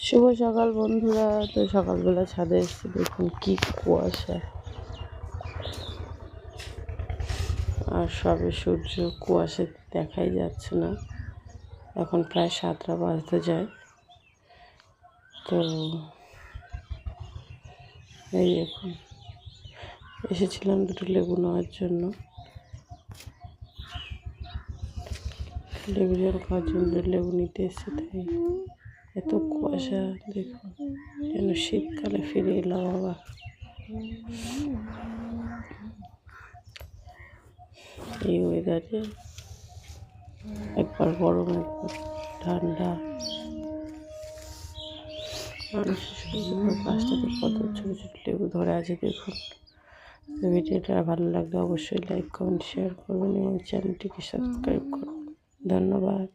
শুভ সকাল বন্ধুরা। তো সকালবেলা ছাদে এসেছি, দেখুন কি কুয়াশা, আর সবে সূর্য কুয়াশা দেখাই যাচ্ছে না। এখন প্রায় 7টা বাজতে যায়। তো এই দেখুন, এসেছিলাম দুটো লেবু নেওয়ার জন্য, লেবু জল খাওয়ার জন্য লেবু নিতে এসেছি। তাই এত কুয়াশা, দেখুন যেন শীতকালে ফিরে এলাম আবার। এই ওয়েদারে একবার গরম একবার ঠান্ডা। গাছটাতে কত ছোটো ছোটো লেবু ধরে আছে দেখুন। ভিডিওটা ভালো লাগলে অবশ্যই লাইক কমেন্ট শেয়ার করবেন এবং চ্যানেলটিকে সাবস্ক্রাইব করবেন। ধন্যবাদ।